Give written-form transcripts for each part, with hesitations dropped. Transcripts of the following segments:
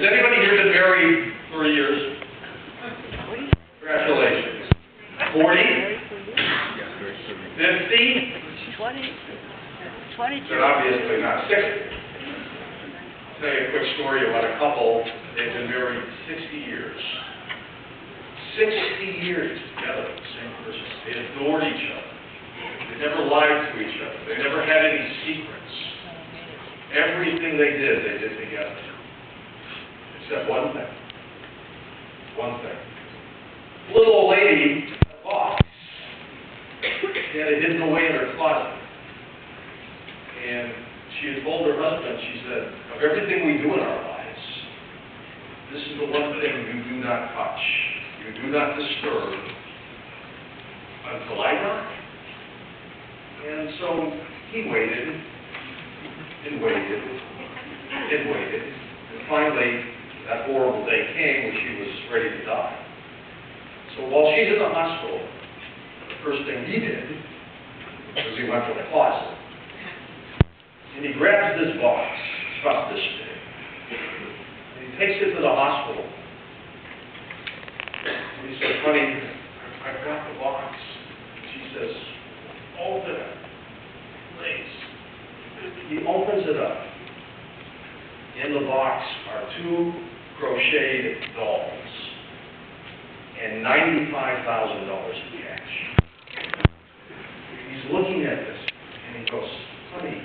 Has anybody here been married 30 years? Congratulations. 40? 50? 20? 22? Then obviously not 60. I'll tell you a quick story about a couple. They've been married 60 years. 60 years together, the same person. They adored each other. They never lied to each other. They never had any secrets. Everything they did together. Except one thing. One thing. Little old lady had a box. She had it hidden away in her closet. And she had told her husband, she said, of everything we do in our lives, this is the one thing you do not touch. You do not disturb until I die. And so he waited and waited and waited. And finally, that horrible day came when she was ready to die. So while she's in the hospital, the first thing he did was he went to the closet. And he grabs this box, it's about this big, and he takes it to the hospital. And he says, honey, I've got the box. She says, open it, please. He opens it up. In the box are 2 crocheted dolls and $95,000 in cash. He's looking at this, and he goes, honey,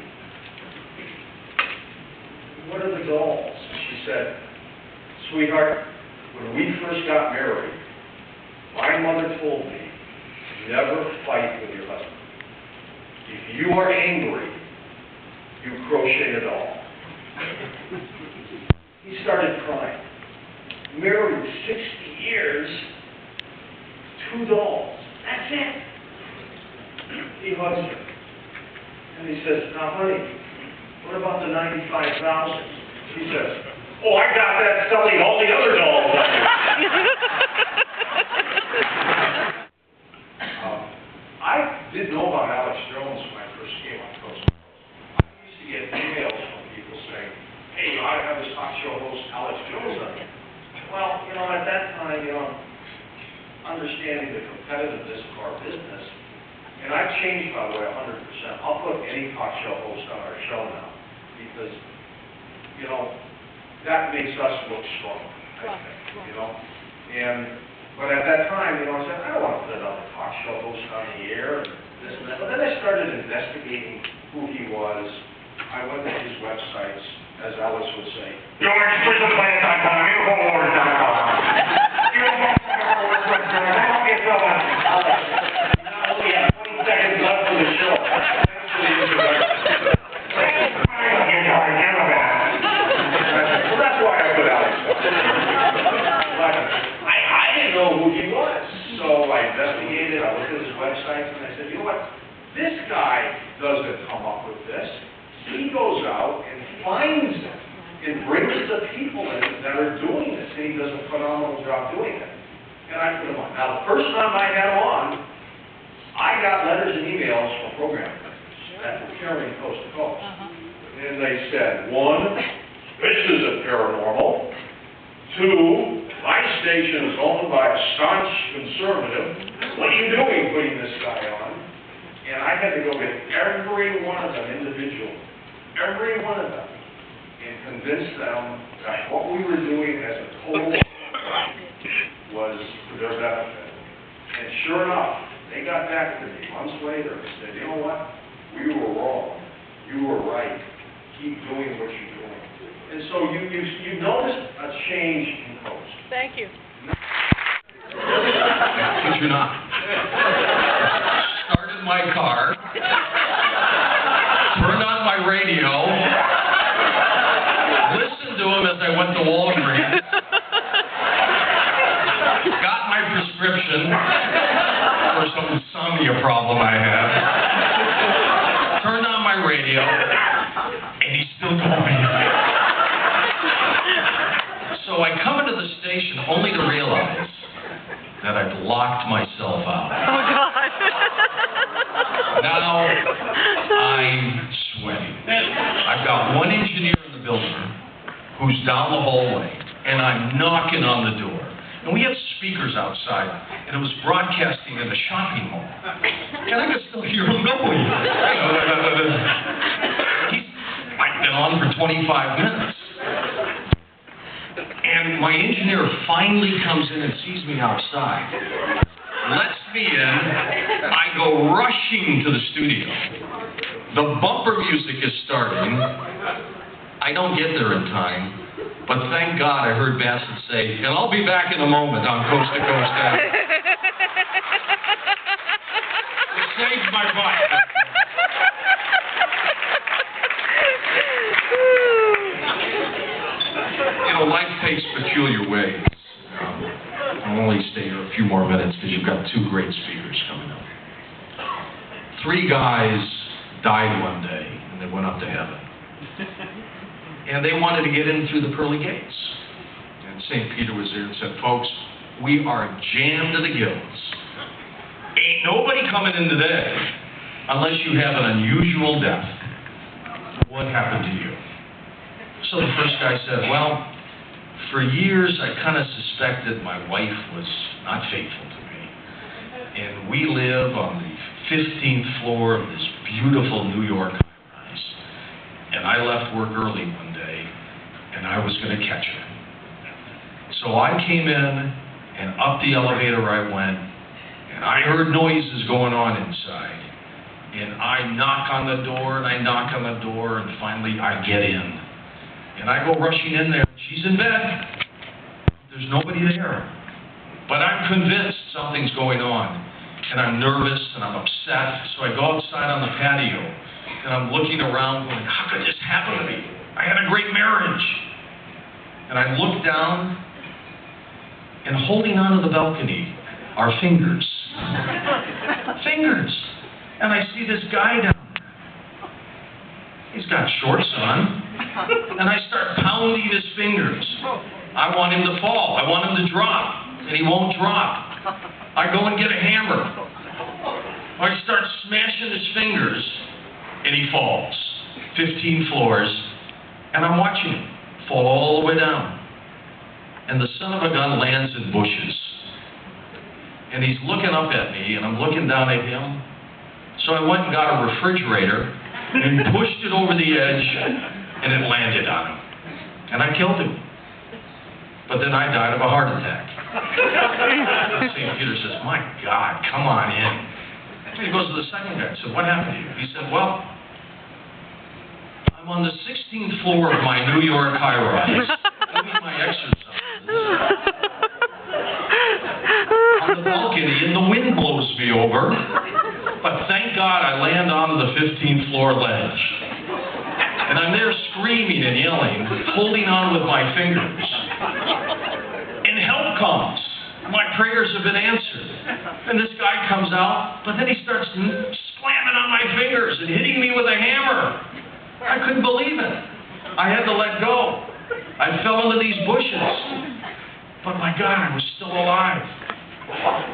what are the dolls? She said, sweetheart, when we first got married, my mother told me, never fight with your husband. If you are angry, you crochet a doll. He started crying. Married 60 years, 2 dolls. That's it. He hugs her. And he says, now honey, what about the $95,000? She says, oh, I got that selling all the other dolls. I didn't know about Alex Jones when I first came on Coast to Coast. I used to get emails from people saying, hey, you ought to have this talk show host, Alex Jones, on it. Well, at that time, understanding the competitiveness of our business, and I've changed, by the way, 100%. I'll put any talk show host on our show now, because, that makes us look strong, I think, But at that time, I said, I don't want to put another talk show host on the air, and this and that. But then I started investigating who he was. I went to his websites, as Alice would say. YourExplicitPlan.com, Infowars.com. Now we have 20 seconds left for the show. Well, that's why I put Alex. I didn't know who he was, so I investigated. I looked at his website, and I said, you know what? This guy doesn't come up with this. He goes out and finds them and brings the people in that are doing this, and he does a phenomenal job doing it. And I put him on. Now, the first time I had him on, I got letters and emails from program directors that were carrying Coast to Coast. And they said, 1, this isn't paranormal. 2, my station is owned by a staunch conservative. What are you doing putting this guy on? And I had to go get every one of them individually, every one of them, and convince them that what we were doing as a total was for their benefit. And sure enough, they got back to me months later and said, you know what? We were wrong. You were right. Keep doing what you're doing. And so you noticed a change in Coast. Thank you. But you're not. Started my car, turned on my radio, listened to him as I went to Walgreens, got my prescription for some insomnia problem I have, turned on my radio, and he's still going. So I come into the station only to realize that I've locked myself out. Oh, God. Now I'm sweating. I've got one engineer in the building who's down the hallway. and I'm knocking on the door. And we have speakers outside, and it was broadcasting in a shopping mall. And I could still hear him going. I'd been on for 25 minutes. And my engineer finally comes in and sees me outside, lets me in. I go rushing to the studio. The bumper music is starting. I don't get there in time. But thank God I heard Bassett say, and I'll be back in a moment on Coast to Coast Avenue. It saved my butt. You know, life takes peculiar ways. I'll only stay here a few more minutes because you've got two great speakers coming up. 3 guys died one day, and they went up to heaven. And they wanted to get in through the pearly gates. And St. Peter was there and said, folks, we are jammed to the gills. Ain't nobody coming in today unless you have an unusual death. What happened to you? So the first guy said, well, for years I kind of suspected my wife was not faithful to me. And we live on the 15th floor of this beautiful New York high-rise. And I left work early one day, and I was going to catch her. So I came in, and up the elevator I went, and I heard noises going on inside. And I knock on the door, and I knock on the door, and finally I get in. And I go rushing in there. She's in bed. There's nobody there. But I'm convinced something's going on. And I'm nervous, and I'm upset. So I go outside on the patio. And I'm looking around going, how could this happen to me? I had a great marriage. And I look down, and holding onto the balcony are fingers. Fingers. And I see this guy down there. He's got shorts on. And I start pounding his fingers. I want him to fall. I want him to drop. And he won't drop. I go and get a hammer. I start smashing his fingers. And he falls 15 floors, and I'm watching him fall all the way down. And the son of a gun lands in bushes. And he's looking up at me, and I'm looking down at him. So I went and got a refrigerator and pushed it over the edge, and it landed on him. And I killed him. But then I died of a heart attack. St. Peter says, my God, come on in. He goes to the second guy and said, what happened to you? He said, well, I'm on the 16th floor of my New York high-rise, doing my exercise. On the balcony, and the wind blows me over. But thank God I land onto the 15th floor ledge. And I'm there screaming and yelling, holding on with my fingers. And help comes. My prayers have been answered. And this guy comes out, but then he starts slamming on my fingers and hitting me with a hammer. I couldn't believe it. I had to let go. I fell into these bushes. But my God, I was still alive.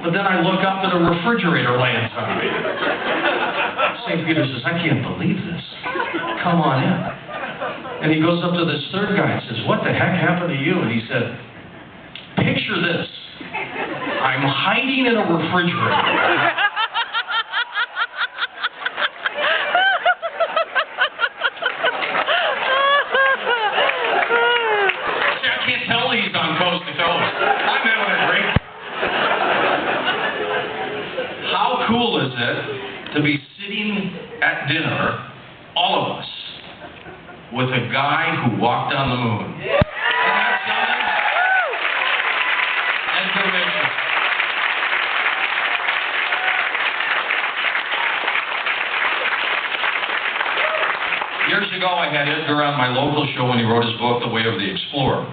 But then I look up and a refrigerator lands on me. St. Peter says, I can't believe this. Come on in. And he goes up to this third guy and says, what the heck happened to you? And he said, picture this. I'm hiding in a refrigerator. See, I can't tell these on Coast to Coast. I'm having a great... How cool is it to be sitting at dinner, all of us, with a guy who walked on the moon? Yeah. Years ago, I had Edgar on my local show when he wrote his book, The Way of the Explorer.